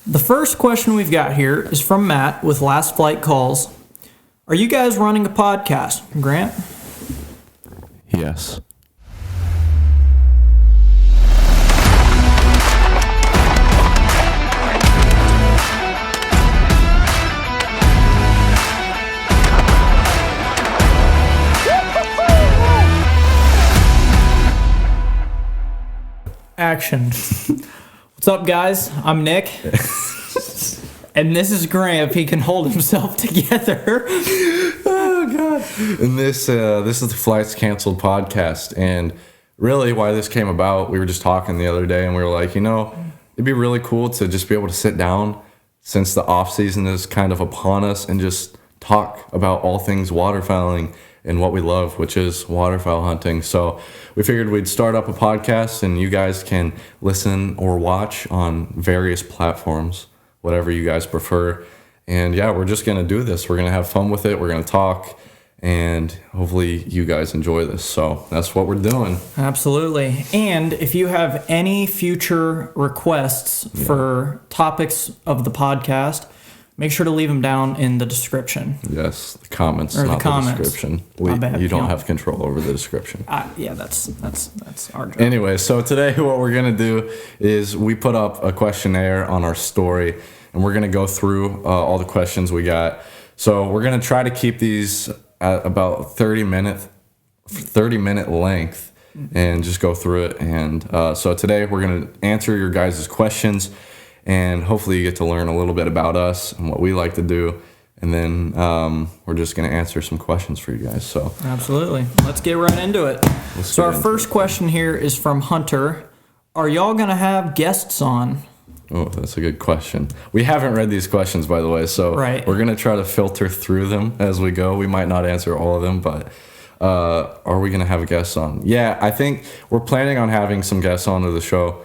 The first question we've got here is from Matt with Last Flight Calls. Are you guys running a podcast? Grant? Yes. Action. What's up, guys? I'm Nick. And this is Grant if he can hold himself together. Oh, God. And this is the Flights Canceled podcast. And really why this came about, we were just talking the other day and we were like, it'd be really cool to just be able to sit down since the off season is kind of upon us and just talk about all things waterfowling and what we love, which is waterfowl hunting. So we figured we'd start up a podcast and you guys can listen or watch on various platforms, whatever you guys prefer. And yeah, we're just going to do this. We're going to have fun with it. We're going to talk and hopefully you guys enjoy this. So that's what we're doing. Absolutely. And if you have any future requests for topics of the podcast, make sure to leave them down in the description. Yes, the comments, or not the comments. The description. Bad, you don't have control over the description. Yeah, that's our job. Anyway, so today what we're going to do is we put up a questionnaire on our story, and we're going to go through all the questions we got. So we're going to try to keep these at about 30-minute length and just go through it. And so today we're going to answer your guys' questions. And hopefully you get to learn a little bit about us and what we like to do. And then we're just going to answer some questions for you guys. So absolutely. Let's get right into it. So our first question here is from Hunter. Are y'all going to have guests on? Oh, that's a good question. We haven't read these questions, by the way. So We're going to try to filter through them as we go. We might not answer all of them, but are we going to have guests on? Yeah, I think we're planning on having some guests on to the show.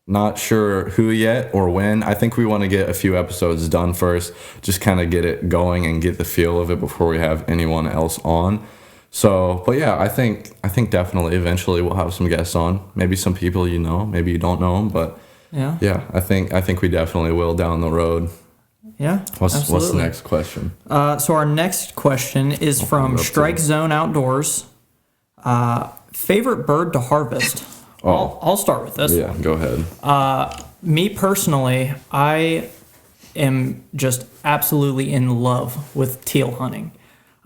Not sure who yet or when. I think we want to get a few episodes done first, just kind of get it going and get the feel of it before we have anyone else on. So, but yeah, I think definitely eventually we'll have some guests on. Maybe some people maybe you don't know them, but yeah, I think we definitely will down the road. Yeah, What's the next question? So our next question is from Strike Zone Outdoors. Favorite bird to harvest? I'll start with this. Yeah, go ahead. Me personally, I am just absolutely in love with teal hunting.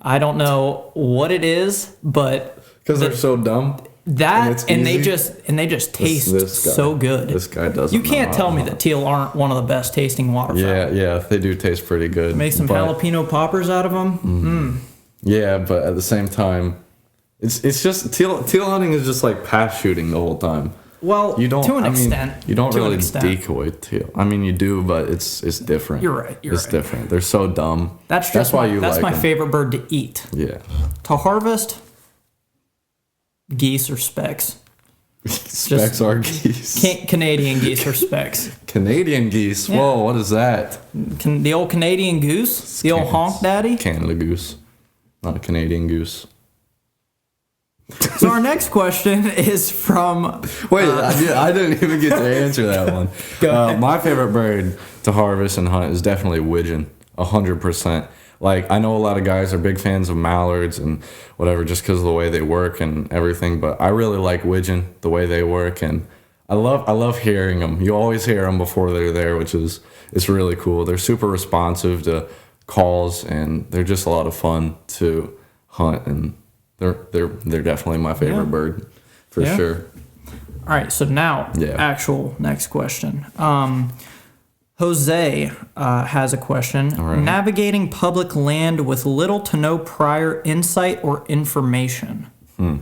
I don't know what it is, but because they're so dumb. And they just taste this guy, so good. This guy doesn't. You can't tell me that teal aren't one of the best tasting waterfowl. Yeah, they do taste pretty good. Make some jalapeno poppers out of them. Yeah, but at the same time, it's just teal hunting is just like pass shooting the whole time. Well, to an extent. You don't really decoy teal. I mean, you do, but it's different. You're right. It's different. They're so dumb. That's my favorite bird to eat. Yeah. To harvest, geese or specks. Specks are geese. Canadian geese or specks. Canadian geese? Yeah. Whoa, what is that? The old Canadian goose? The old honk daddy? Canada goose. Not a Canadian goose. So our next question is from... Wait, I didn't even get to answer that one. Go ahead. My favorite bird to harvest and hunt is definitely widgeon, 100%. Like, I know a lot of guys are big fans of mallards and whatever just because of the way they work and everything, but I really like widgeon, the way they work, and I love hearing them. You always hear them before they're there, it's really cool. They're super responsive to calls, and they're just a lot of fun to hunt, and they're definitely my favorite bird for sure. All right, so now actual next question. Jose has a question. Right. Navigating public land with little to no prior insight or information. I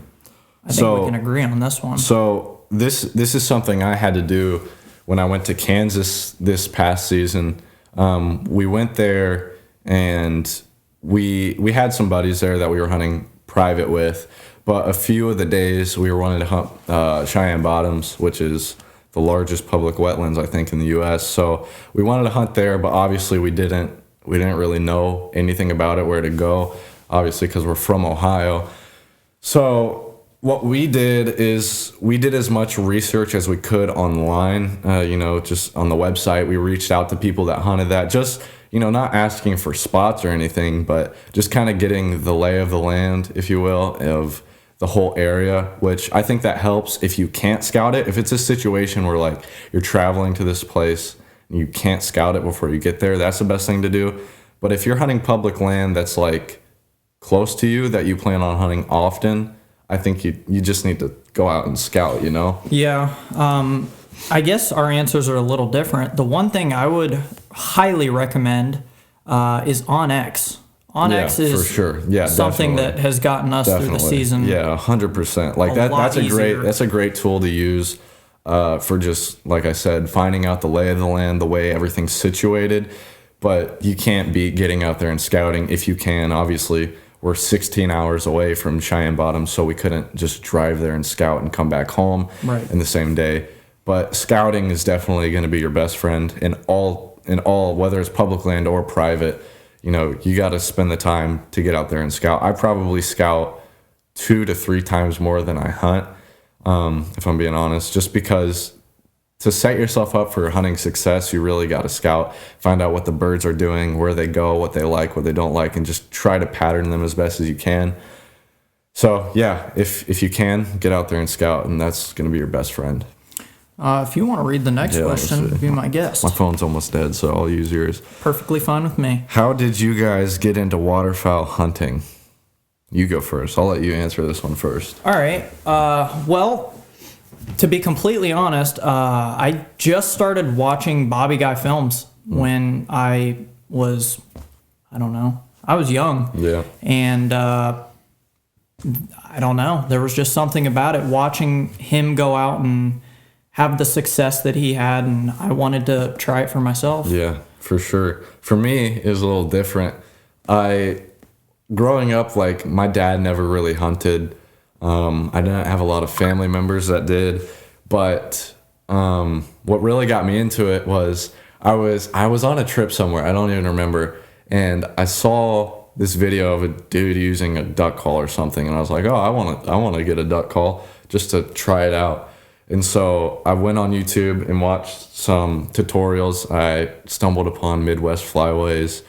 think we can agree on this one. So this is something I had to do when I went to Kansas this past season. We went there and we had some buddies there that we were hunting private with, but a few of the days we were wanting to hunt Cheyenne Bottoms, which is the largest public wetlands I think in the U.S. So we wanted to hunt there, but obviously we didn't really know anything about it, where to go, obviously because we're from Ohio. So what we did is we did as much research as we could online, just on the website. We reached out to people that hunted that, just, not asking for spots or anything, but just kind of getting the lay of the land, if you will, of the whole area, which I think that helps if you can't scout it. If it's a situation where like you're traveling to this place and you can't scout it before you get there, that's the best thing to do. But if you're hunting public land that's like close to you that you plan on hunting often, I think you just need to go out and scout, Yeah. I guess our answers are a little different. The one thing I would highly recommend is OnX. OnX is for sure. Yeah, something definitely. that has gotten us through the season. Yeah, 100%. Like that's a great tool to use for just, like I said, finding out the lay of the land, the way everything's situated. But you can't beat getting out there and scouting if you can. Obviously, we're 16 hours away from Cheyenne Bottom, so we couldn't just drive there and scout and come back home in the same day. But scouting is definitely going to be your best friend in all, whether it's public land or private. You got to spend the time to get out there and scout. I probably scout 2 to 3 times more than I hunt, if I'm being honest, just because to set yourself up for hunting success, you really got to scout, find out what the birds are doing, where they go, what they like, what they don't like, and just try to pattern them as best as you can. So yeah, if you can, get out there and scout, and that's going to be your best friend. If you want to read the next question, be my guest. My phone's almost dead, so I'll use yours. Perfectly fine with me. How did you guys get into waterfowl hunting? You go first. I'll let you answer this one first. All right. Well, to be completely honest, I just started watching Bobby Guy films when I was, I was young. Yeah. And I don't know. There was just something about it, watching him go out and have the success that he had, and I wanted to try it for myself. Yeah, for sure. For me, it was a little different. Growing up, like, my dad never really hunted. I didn't have a lot of family members that did, but what really got me into it was I was on a trip somewhere, I don't even remember, and I saw this video of a dude using a duck call or something, and I was like, oh, I want to get a duck call just to try it out. And so I went on YouTube and watched some tutorials. I stumbled upon Midwest Flyways,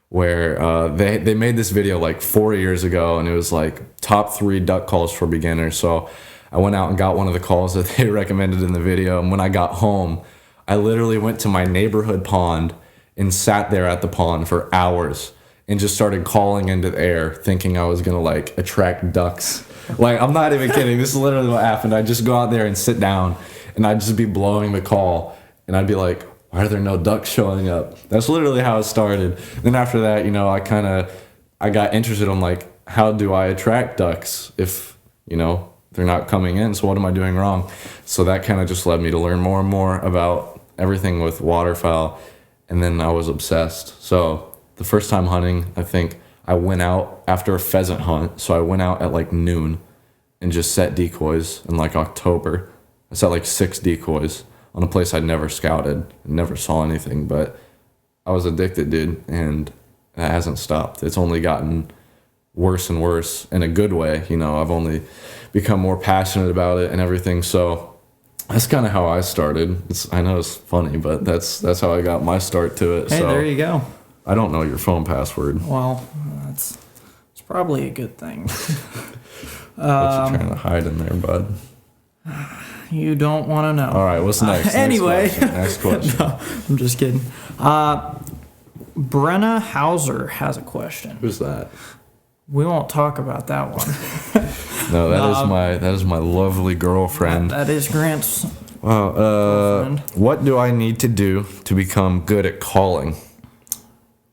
where they made this video like 4 years ago, and it was like top 3 duck calls for beginners. So I went out and got one of the calls that they recommended in the video. And when I got home, I literally went to my neighborhood pond and sat there at the pond for hours and just started calling into the air, thinking I was gonna like attract ducks. Like, I'm not even kidding. This is literally what happened. I'd just go out there and sit down, and I'd just be blowing the call, and I'd be like, why are there no ducks showing up? That's literally how it started. Then after that, I got interested in, like, how do I attract ducks if, they're not coming in? So what am I doing wrong? So that kind of just led me to learn more and more about everything with waterfowl, and then I was obsessed. So the first time hunting, I think I went out after a pheasant hunt. So I went out at like noon and just set decoys in like October. I set like 6 decoys on a place I'd never scouted, never saw anything, but I was addicted, dude, and it hasn't stopped. It's only gotten worse and worse in a good way. I've only become more passionate about it and everything. So that's kind of how I started. I know it's funny, but that's how I got my start to it. Hey, so there you go. I don't know your phone password. Well, it's probably a good thing. What you trying to hide in there, bud? You don't want to know. All right, what's next? Anyway. Next question. No, I'm just kidding. Brenna Hauser has a question. Who's that? We won't talk about that one. No, that is my lovely girlfriend. That is Grant's. Wow. What do I need to do to become good at calling?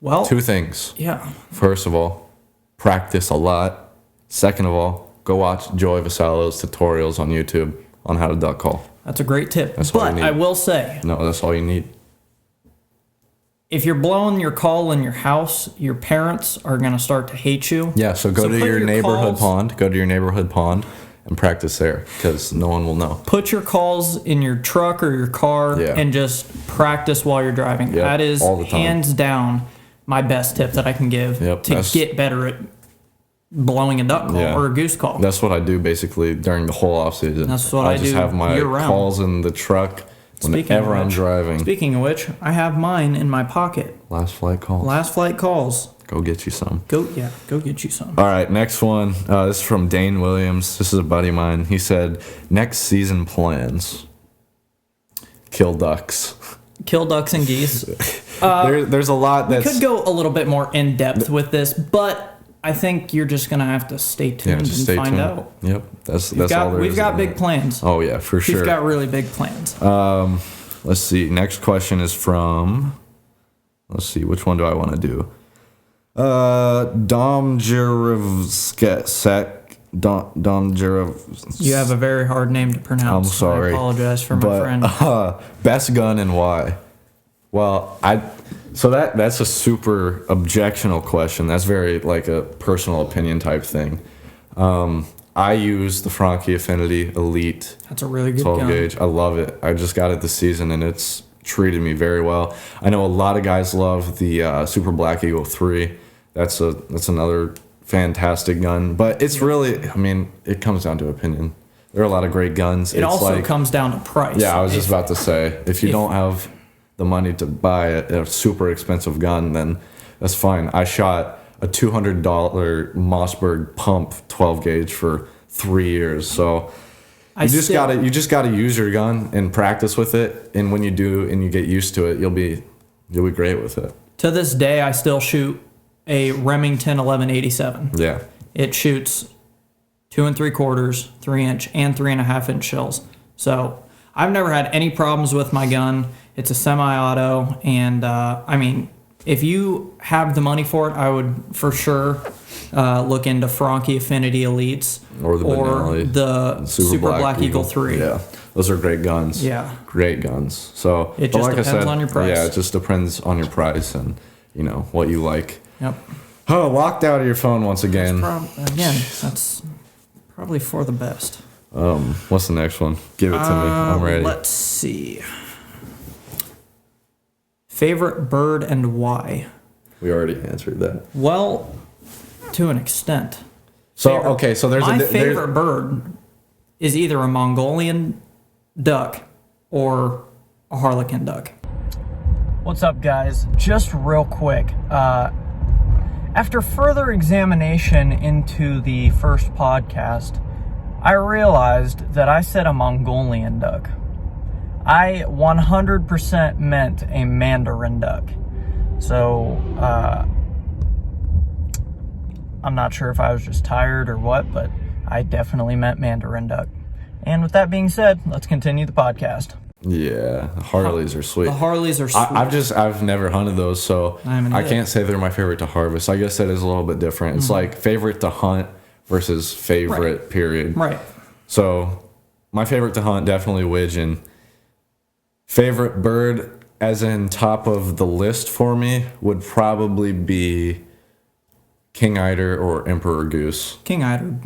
Well, 2 things. Yeah. First of all, practice a lot. Second of all, go watch Joey Vassallo's tutorials on YouTube on how to duck call. That's a great tip. That's all you but need. I will say, no, that's all you need. If you're blowing your call in your house, your parents are going to start to hate you. Yeah, so go to your neighborhood pond. Go to your neighborhood pond and practice there, because no one will know. Put your calls in your truck or your car and just practice while you're driving. Yep, that is all the time. hands down my best tip that I can give to get better at blowing a duck call or a goose call. That's what I do basically during the whole off season. That's what I just do have my year-round. calls in the truck whenever I'm driving. Speaking of which, I have mine in my pocket. Last flight calls. Last flight calls. Go get you some. Go get you some. All right, next one. This is from Dane Williams. This is a buddy of mine. He said, next season plans. Kill ducks. Kill ducks and geese. There's a lot We that's... could go a little bit more in depth with this, but I think you're just gonna have to stay tuned and find out. Yep, that's all there is. We've got big plans. Oh yeah, for sure. We've got really big plans. Let's see. Next question is from... Let's see. Which one do I want to do? Domjerevsek. You have a very hard name to pronounce. I'm sorry. I apologize for my friend. Best gun and why? Well, that's a super objectional question. That's very like a personal opinion type thing. I use the Franke Affinity Elite. That's a really good 12 gun. gauge. I love it. I just got it this season and it's treated me very well. I know a lot of guys love the Super Black Eagle 3. That's another fantastic gun, but it's really, I mean, it comes down to opinion. There are a lot of great guns. It also comes down to price. Yeah, I was just about to say, if you don't have the money to buy a super expensive gun, then that's fine. I shot a $200 Mossberg pump 12 gauge for 3 years, so you just gotta use your gun and practice with it, and when you do and you get used to it, you'll be great with it. To this day, I still shoot a Remington 1187. Yeah. It shoots 2 3/4, 3-inch, and 3.5-inch shells. So I've never had any problems with my gun. It's a semi-auto, and I mean, if you have the money for it, I would for sure look into Franke Affinity Elites or the Super Black Eagle 3. Yeah, those are great guns. Yeah, great guns. So it just depends on your price. Yeah, it just depends on your price and what you like. Yep. Oh, locked out of your phone once again. That's probably for the best. What's the next one? Give it to me. I'm ready. Let's see. Favorite bird and why? We already answered that. Well, to an extent. So there's my favorite bird is either a Mongolian duck or a harlequin duck. What's up, guys? Just real quick. After further examination into the first podcast, I realized that I said a Mongolian duck. I 100% meant a mandarin duck. So, I'm not sure if I was just tired or what, but I definitely meant mandarin duck. And with that being said, let's continue the podcast. Yeah, Harleys are sweet. The Harleys are sweet. I've never hunted those, so I can't say they're my favorite to harvest. I guess that is a little bit different. It's like favorite to hunt versus favorite, period. Right. So my favorite to hunt, definitely widgeon. Favorite bird, as in top of the list for me, would probably be king eider or emperor goose. King eider,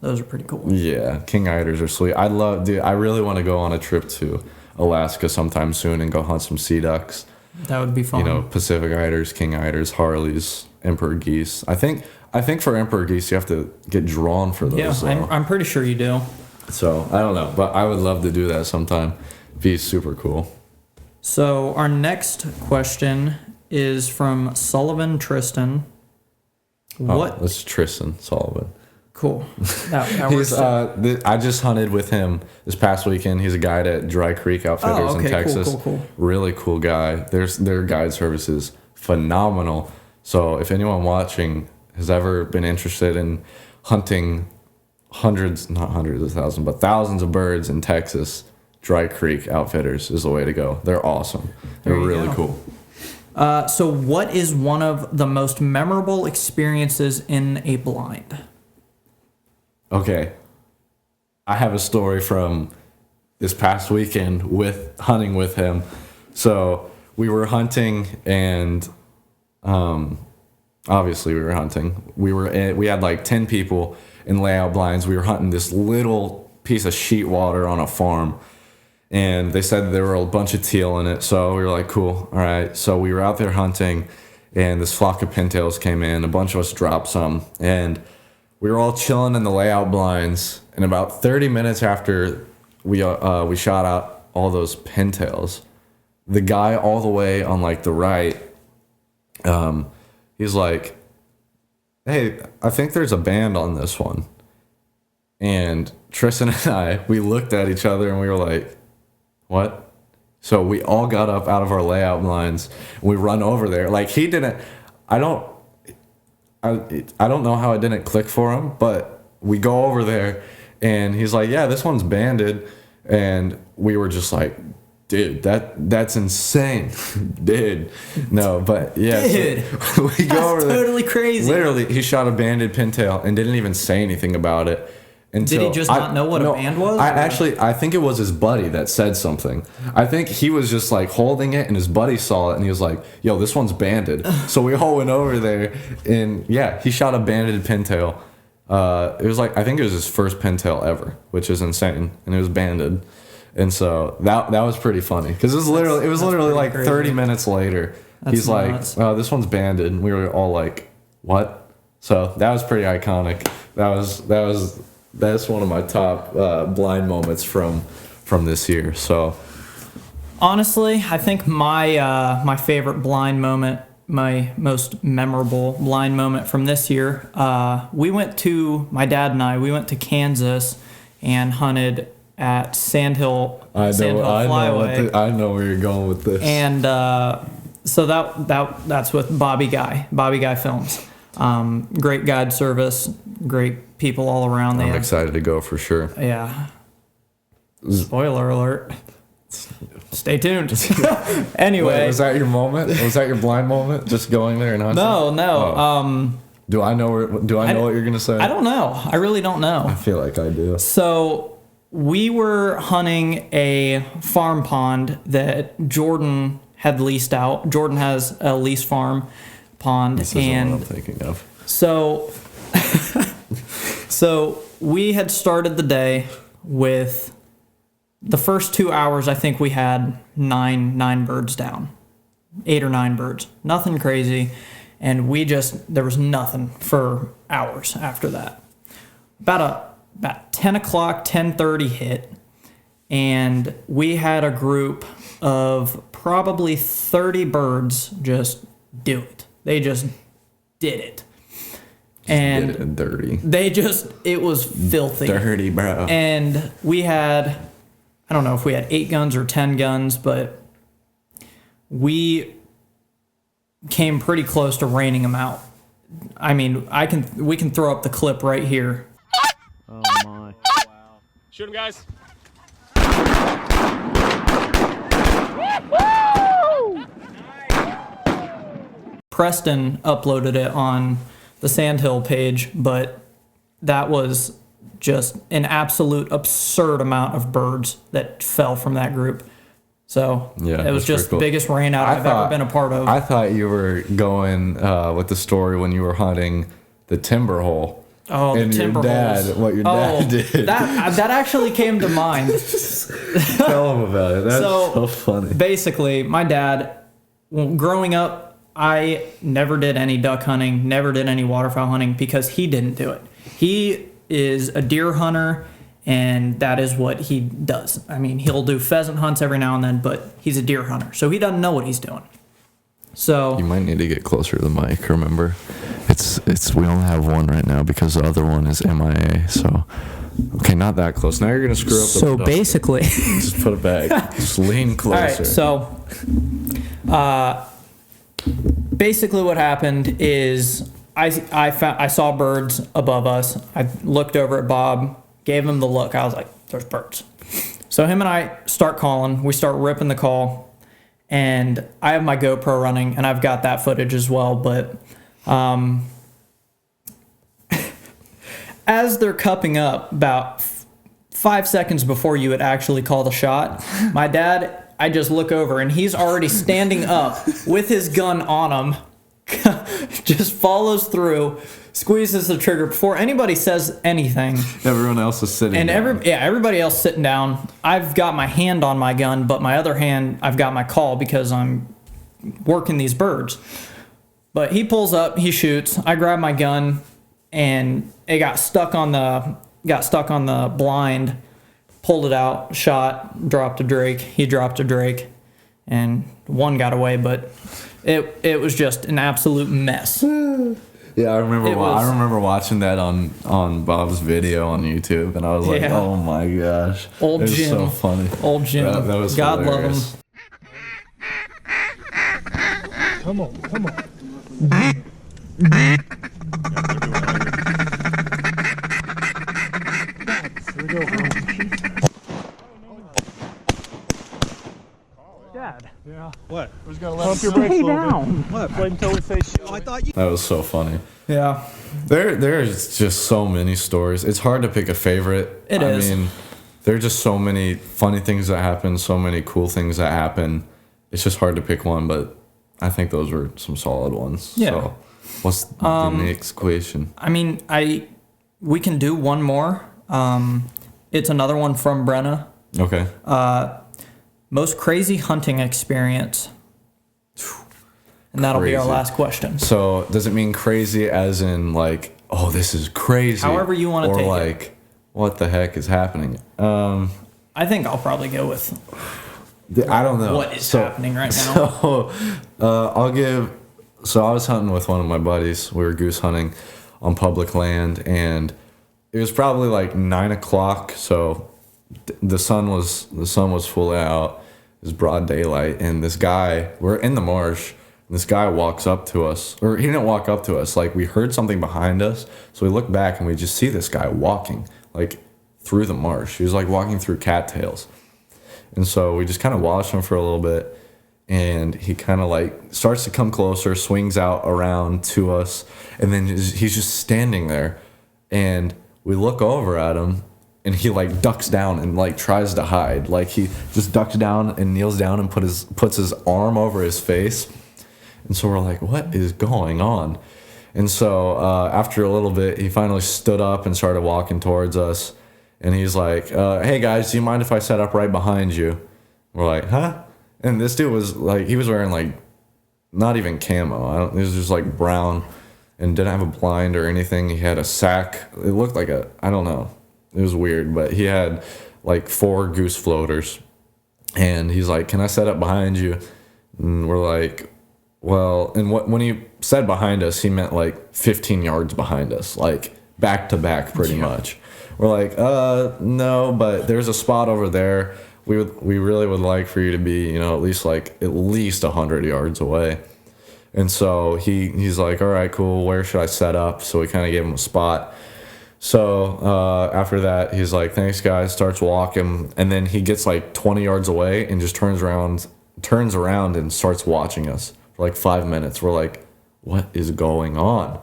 those are pretty cool. Yeah, king eiders are sweet. I really want to go on a trip to Alaska sometime soon and go hunt some sea ducks. That would be fun. Pacific eiders, king eiders, Harleys, emperor geese. I think for emperor geese you have to get drawn for those. Yeah, I'm pretty sure you do. So I don't know, but I would love to do that sometime. Be super cool. So our next question is from Sullivan Tristan. That's Tristan Sullivan. Cool. That works. I just hunted with him this past weekend. He's a guide at Dry Creek Outfitters in Texas. Cool. Really cool guy. Their guide service is phenomenal. So if anyone watching has ever been interested in hunting not hundreds of thousands, but thousands of birds in Texas, Dry Creek Outfitters is the way to go. They're awesome. They're really cool. So what is one of the most memorable experiences in a blind? Okay. I have a story from this past weekend with hunting with him. So we were hunting and obviously we were hunting. We had like 10 people in layout blinds. We were hunting this little piece of sheet water on a farm. And they said there were a bunch of teal in it. So we were like, cool. All right. So we were out there hunting and this flock of pintails came in. A bunch of us dropped some. And we were all chilling in the layout blinds, and about 30 minutes after we shot out all those pintails, the guy all the way on like the right, he's like, "Hey, I think there's a band on this one." And Tristan and we looked at each other and we were like, "What?" So we all got up out of our layout blinds and we run over there. Like he didn't, I don't know how it didn't click for him, but we go over there and he's like, "Yeah, this one's banded." And we were just like, "Dude, that's insane." Dude. No, but yeah. Dude, so we go over there. Totally crazy. Literally, he shot a banded pintail and didn't even say anything about it. Did he just not know what a band was? I think it was his buddy that said something. I think he was just like holding it and his buddy saw it and he was like, "Yo, this one's banded." So we all went over there and yeah, he shot a banded pintail. It was like, I think it was his first pintail ever, which is insane. And it was banded. And so that was pretty funny because it was literally like crazy. 30 minutes later. He's nuts. Like, "Oh, this one's banded." And we were all like, "What?" So that was pretty iconic. That's one of my top blind moments from this year. So honestly, I think my favorite blind moment, my most memorable blind moment from this year, my dad and I went to Kansas and hunted at Sandhill Flyway. I know where you're going with this. And so that's with Bobby Guy Films. Great guide service, great people all around. I'm excited to go for sure. Yeah. Spoiler alert. Stay tuned. Anyway. Wait, was that your moment? Was that your blind moment? Just going there and hunting? No. Oh. Do I know what you're gonna say? I don't know. I really don't know. I feel like I do. So we were hunting a farm pond that Jordan had leased out. Jordan has a lease farm pond. This isn't what I'm thinking of. So we had started the day with the first 2 hours. I think we had nine birds down, 8 or 9 birds, nothing crazy. And there was nothing for hours after that. About 10 o'clock, 10:30 hit. And we had a group of probably 30 birds just do it. They just did it. And did it dirty. It was filthy. Dirty, bro. And we had, I don't know if we had 8 guns or 10 guns, but we came pretty close to raining them out. I mean, we can throw up the clip right here. Oh my. Wow. Shoot him, guys. Preston uploaded it on the Sandhill page, but that was just an absolute absurd amount of birds that fell from that group. So yeah, it was just the biggest rain out I've ever been a part of. I thought you were going with the story when you were hunting the timber hole. Oh, and the timber holes. What your dad did. That actually came to mind. Tell him about it. That's so funny. Basically, my dad, growing up, I never did any duck hunting, never did any waterfowl hunting because he didn't do it. He is a deer hunter, and that is what he does. I mean, he'll do pheasant hunts every now and then, but he's a deer hunter, so he doesn't know what he's doing. So you might need to get closer to the mic. Remember, it's we only have one right now because the other one is MIA. So okay, not that close. Now you're gonna screw up. So basically, just put it back. Just lean closer. All right. So, basically, what happened is I saw birds above us. I looked over at Bob, gave him the look. I was like, "There's birds." So him and I start calling. We start ripping the call. And I have my GoPro running, and I've got that footage as well. But as they're cupping up, about 5 seconds before you would actually call the shot, my dad, I just look over, and he's already standing up with his gun on him, just follows through, squeezes the trigger before anybody says anything. Everyone else is sitting down. Everybody else sitting down. I've got my hand on my gun, but my other hand, I've got my call because I'm working these birds. But he pulls up, he shoots, I grab my gun, and it got stuck on the blind, pulled it out, shot, dropped a drake. He dropped a drake, and one got away, but it was just an absolute mess. Yeah, I remember watching that on Bob's video on YouTube, and I was like, oh my gosh, old Jim, so funny. Old Jim, that was God hilarious. love him. Come on. Dad. Yeah. What? Who's gonna let your brakes down? What? Wait until we say shit. Oh, I thought you. That was so funny. Yeah, There's just so many stories. It's hard to pick a favorite. It is. I mean, there are just so many funny things that happen, so many cool things that happen. It's just hard to pick one, but I think those were some solid ones. Yeah. So, what's the next question? I mean, we can do one more. It's another one from Brenna. Okay. Most crazy hunting experience. And that'll be our Crazy. last question. So, does it mean crazy as in like, oh, this is crazy? However you wanna take it. Or like, what the heck is happening? I think I'll probably go with I don't know. what is happening right now. So, So I was hunting with one of my buddies. We were goose hunting on public land, and it was probably like 9 o'clock. So the sun was fully out. It was broad daylight, and this guy, we're in the marsh. And this guy walks up to us, or he didn't walk up to us. Like, we heard something behind us, so we look back and we just see this guy walking like through the marsh. He was like walking through cattails. And so we just kind of watched him for a little bit, and he kind of like starts to come closer, swings out around to us, and then he's just standing there. And we look over at him, and he like ducks down and like tries to hide. Like, he just ducks down and kneels down and puts his arm over his face. And so we're like, what is going on? And so after a little bit, he finally stood up and started walking towards us. And he's like, hey guys, do you mind if I set up right behind you? We're like, huh? And this dude was like, he was wearing like, not even camo. It was just like brown and didn't have a blind or anything. He had a sack. It looked like I don't know. It was weird, but he had like 4 goose floaters. And he's like, can I set up behind you? And we're like, well, and when he said behind us, he meant like 15 yards behind us, like back to back pretty much. We're like, no, but there's a spot over there. We really would like for you to be, at least 100 yards away. And so he's like, all right, cool. Where should I set up? So we kind of gave him a spot. So after that, he's like, thanks guys, starts walking. And then he gets like 20 yards away and just turns around and starts watching us for like 5 minutes. We're like, what is going on?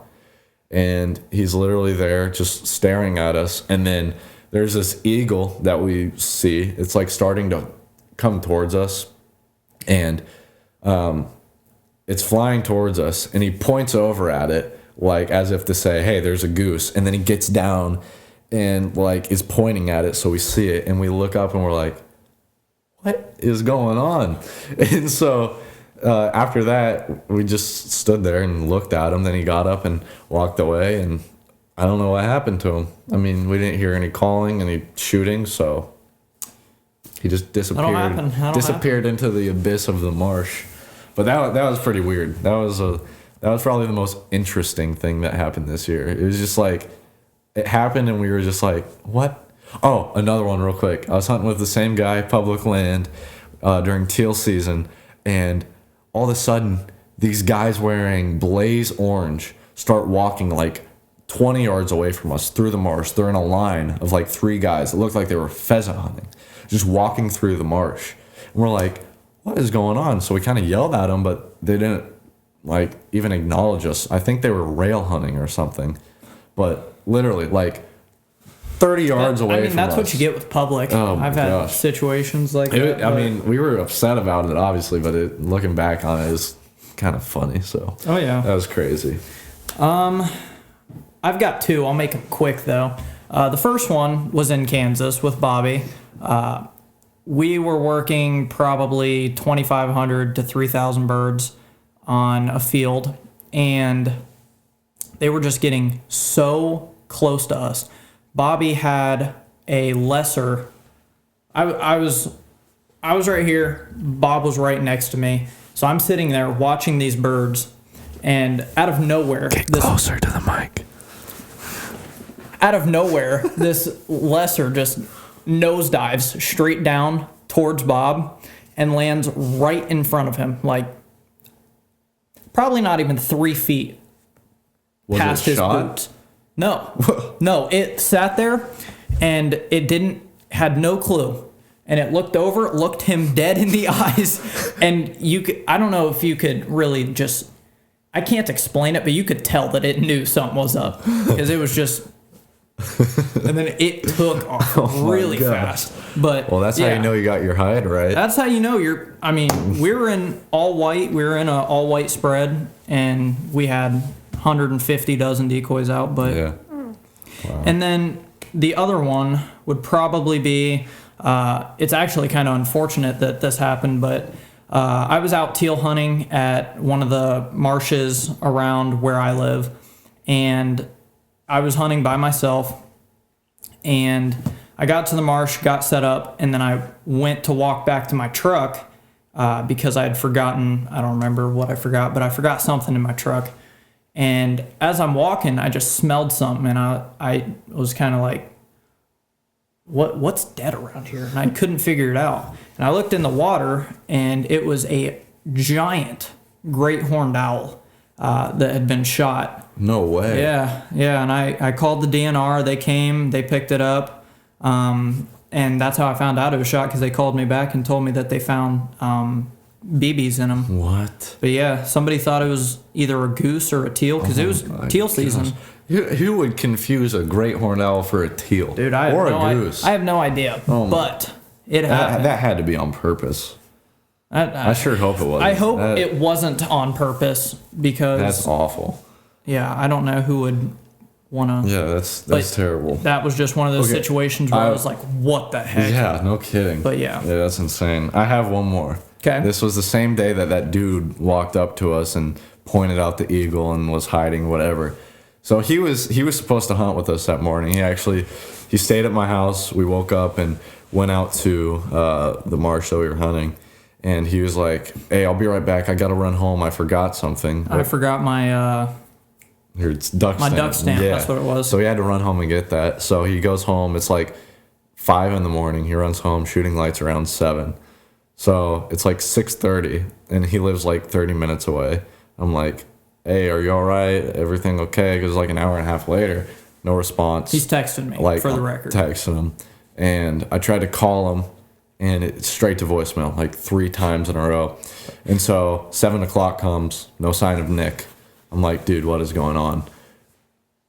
And he's literally there just staring at us. And then there's this eagle that we see. It's like starting to come towards us. And it's flying towards us. And he points over at it, like as if to say, hey, there's a goose. And then he gets down and like is pointing at it. So we see it. And we look up and we're like, what is going on? And so after that, we just stood there and looked at him. Then he got up and walked away, and I don't know what happened to him. I mean, we didn't hear any calling, any shooting, so he just disappeared into the abyss of the marsh. But that was pretty weird. That was probably the most interesting thing that happened this year. It was just like, it happened, and we were just like, what? Oh, another one real quick. I was hunting with the same guy, public land, during teal season, and all of a sudden, these guys wearing blaze orange start walking like 20 yards away from us through the marsh. They're in a line of like 3 guys. It looked like they were pheasant hunting, just walking through the marsh. And we're like, what is going on? So we kind of yelled at them, but they didn't like even acknowledge us. I think they were rail hunting or something, but literally like 30 yards away from us. I mean, that's what you get with public. I've had situations like that. I mean, we were upset about it, obviously, but looking back on it is kind of funny. So, oh yeah, that was crazy. I've got 2. I'll make them quick though. The first one was in Kansas with Bobby. We were working probably 2,500 to 3,000 birds on a field, and they were just getting so close to us. Bobby had a lesser. I was right here. Bob was right next to me. So I'm sitting there watching these birds, and out of nowhere, Closer to the mic. Out of nowhere, this lesser just nosedives straight down towards Bob and lands right in front of him, like probably not even 3 feet past his boots. No, it sat there and it had no clue. And it looked him dead in the eyes. And I don't know if you could really just, I can't explain it, but you could tell that it knew something was up. Because it was just, and then it took off really fast. But Well, that's how you know you got your hide, right? That's how you know we were in all white. We were in an all white spread. And we had 150 dozen decoys out. But Yeah. Wow. And then the other one would probably be, it's actually kind of unfortunate that this happened, but I was out teal hunting at one of the marshes around where I live, and I was hunting by myself, and I got to the marsh, got set up, and then I went to walk back to my truck because I had forgotten, I don't remember what I forgot, but I forgot something in my truck. And as I'm walking, I just smelled something, and I was kind of like, what's dead around here? And I couldn't figure it out. And I looked in the water, and it was a giant great horned owl that had been shot. No way. Yeah. And I called the DNR. They came, they picked it up, and that's how I found out it was shot, because they called me back and told me that they found BBs in them. What? But yeah, somebody thought it was either a goose or a teal, because it was teal season. Who would confuse a great horned owl for a teal? Dude, or a goose? I have no idea, but it happened. That had to be on purpose. I sure hope it wasn't. I hope it wasn't on purpose, because That's awful. Yeah, I don't know who would want to. Yeah, that's terrible. That was just one of those situations where I was like, "What the heck?" Yeah, no kidding. But yeah, that's insane. I have one more. Okay. This was the same day that dude walked up to us and pointed out the eagle and was hiding whatever. So he was supposed to hunt with us that morning. He stayed at my house. We woke up and went out to the marsh that we were hunting. And he was like, "Hey, I'll be right back. I got to run home. I forgot something." I forgot my Here, it's duck stamp. duck stamp. Yeah. That's what it was. So he had to run home and get that. So he goes home. It's like 5 a.m. He runs home. Shooting lights around 7. So it's like 6:30, and he lives like 30 minutes away. I'm like, "Hey, are you all right? Everything okay?" Because like an hour and a half later, no response. He's texting me, for the record. Texting him. And I tried to call him, and it's straight to voicemail, like 3 times in a row. And so 7 o'clock comes, no sign of Nick. I'm like, "Dude, what is going on?"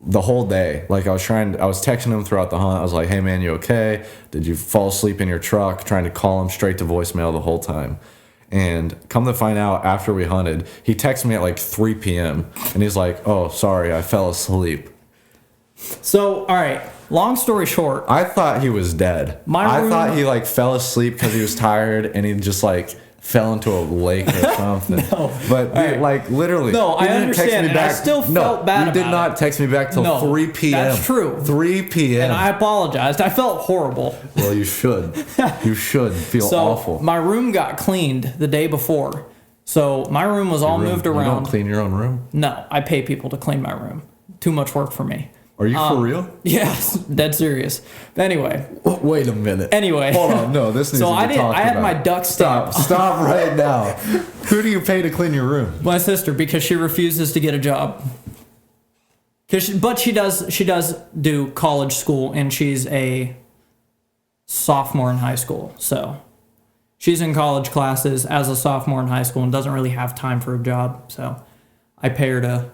The whole day, like I was texting him throughout the hunt. I was like, "Hey man, you okay? Did you fall asleep in your truck?" Trying to call him, straight to voicemail the whole time. And come to find out, after we hunted, he texted me at like 3 p.m. and he's like, "Oh, sorry, I fell asleep." So, all right, long story short, I thought he was dead. I thought he like fell asleep because he was tired and he just like fell into a lake or something. No. But Right. like literally, No, he I didn't understand, text me and back. I still felt bad You did about not it. text me back till No, 3 p.m. that's true. 3 p.m. and I apologized. I felt horrible. Well, you should. You should feel So awful. my room got cleaned the day before. So my room was all moved You around. don't clean your own room? No, I pay people to clean my room. Too much work for me. Are you for real? Yes, dead serious. Anyway, Wait a minute. Anyway. Hold on. No, this needs So to be talked I had about. my duck stamp. Stop right now. Who do you pay to clean your room? My sister, because she refuses to get a job. But she does do college school, and she's a sophomore in high school. So she's in college classes as a sophomore in high school and doesn't really have time for a job. So I pay her to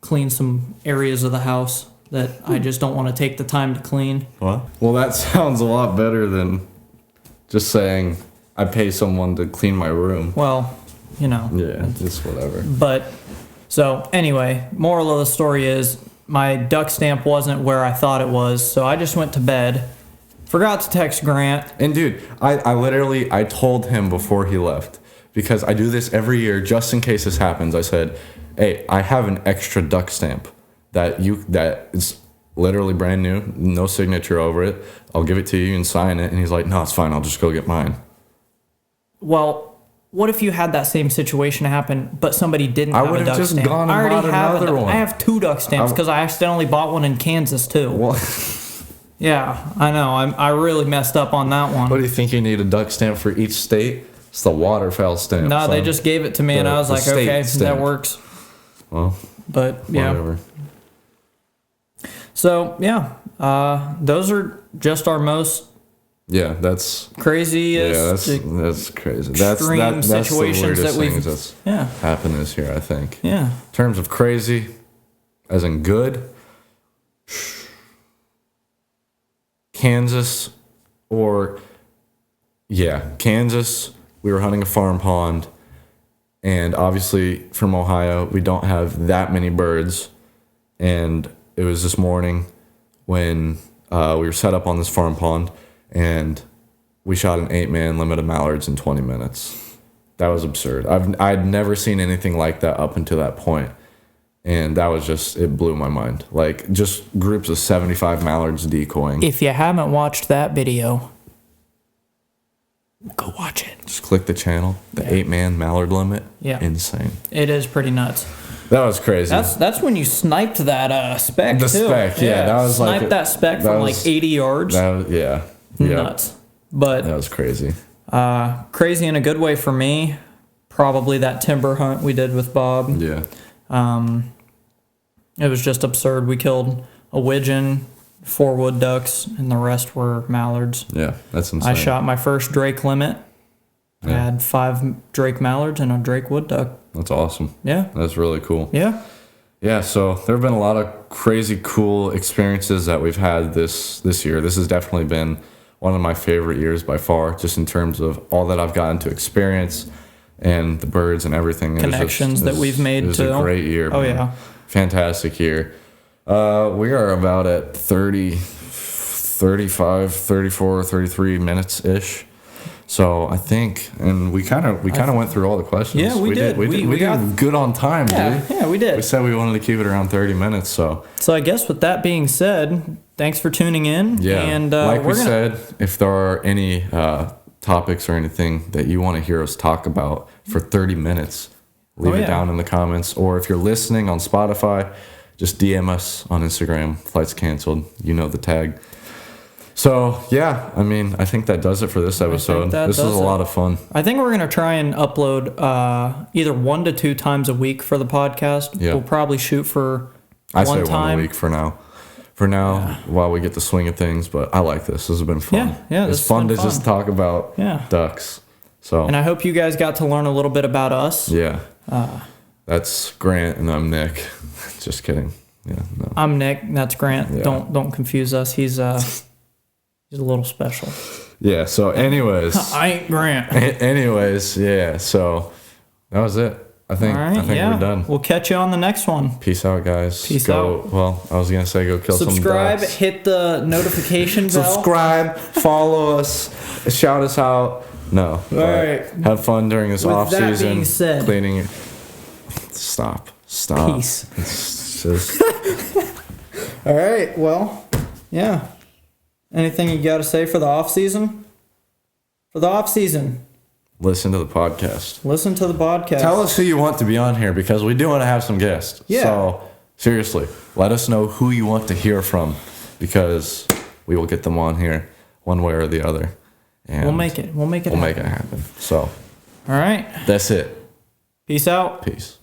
clean some areas of the house that I just don't want to take the time to clean. What? Well, that sounds a lot better than just saying I pay someone to clean my room. Well, you know. Yeah, just whatever. But so anyway, moral of the story is my duck stamp wasn't where I thought it was, so I just went to bed. Forgot to text Grant. And dude, I told him before he left, because I do this every year just in case this happens. I said, "Hey, I have an extra duck stamp that is literally brand new, no signature over it. I'll give it to you and sign it. And he's like, no, it's fine. I'll just go get mine. Well, what if you had that same situation happen, but somebody didn't I have a would have duck just stamp? gone and I already bought have another one. I have 2 duck stamps because I accidentally bought one in Kansas too. What? Yeah, I know. I really messed up on that one. What do you think you need a duck stamp for each state? It's the waterfowl stamp. No, they son. just gave it to me, and I was The like, state okay, that stamp. works. Well, But yeah. whatever. So yeah, those are just our most Yeah, that's craziest, that's crazy. That's extreme the situations weirdest that we've. things that's Yeah, happened this year, I think. yeah. In terms of crazy, as in good, Kansas, Kansas. We were hunting a farm pond, and obviously from Ohio, we don't have that many birds. And it was this morning when we were set up on this farm pond, and we shot an 8-man limit of mallards in 20 minutes. That was absurd. I'd never seen anything like that up until that point. And that was just, it blew my mind. Like, just groups of 75 mallards decoying. If you haven't watched that video, go watch it. Just click the channel. The 8-man mallard limit. Yeah. Insane. It is pretty nuts. That was crazy. That's when you sniped that spec The too. spec, yeah, that was sniped like- that spec that from was- like 80 yards. that was, yeah. Yep. Nuts. But That was crazy. crazy in a good way for me. Probably that timber hunt we did with Bob. Yeah. It was just absurd. We killed a widgeon, 4 wood ducks, and the rest were mallards. Yeah, that's insane. I shot my first Drake limit. I Yeah. had 5 Drake mallards and a Drake wood duck. That's awesome. Yeah. That's really cool. Yeah. Yeah, so there have been a lot of crazy cool experiences that we've had this year. This has definitely been one of my favorite years by far, just in terms of all that I've gotten to experience and the birds and everything. Connections that we've made It was too. a great year. Oh, man. yeah. Fantastic year. We are about at 35, 34, 33 minutes-ish. So I think, and we kind of went through all the questions. Yeah, we did. We We got- did good on time, Yeah, dude. yeah, we did. We said we wanted to keep it around 30 minutes, so So I guess with that being said, thanks for tuning in. yeah. And like we we're gonna, said, if there are any topics or anything that you want to hear us talk about for 30 minutes, leave Oh, it yeah. down in the comments. Or if you're listening on Spotify, just DM us on Instagram. Flights canceled. You know the tag. So yeah, I mean, I think that does it for this episode. that This was does a it. lot of fun. I think we're gonna try and upload either 1 to 2 times a week for the podcast. Yeah. We'll probably shoot for I one say time. 1 week for now. For now, while we get the swing of things, but I like this. This has been fun. Yeah, this it's has fun been to just fun. talk about Yeah. ducks. So And I hope you guys got to learn a little bit about us. yeah, that's Grant and I'm Nick. Just kidding. Yeah, no. I'm Nick. That's Grant. Yeah. Don't confuse us. He's a little special. Yeah. So, anyways, I ain't Grant. anyways, yeah. So that was it. I think. All right. I think yeah. we're done. We'll catch you on the next one. Peace out, guys. Peace go, out. Well, I was gonna say go kill Subscribe. some ducks. Hit the notification bell. Subscribe. Follow us. Shout us out. No. All right. Have fun during this With off that season. being said- Cleaning. Your... Stop. Peace. It's just. All right. Well, yeah. Anything you got to say for the off season? For the off season, Listen to the podcast. listen to the podcast. Tell us who you want to be on here because we do want to have some guests. Yeah. So seriously, let us know who you want to hear from because we will get them on here one way or the other. And We'll make it. We'll make it. We'll happen. make it happen. So All right. that's it. Peace out. Peace.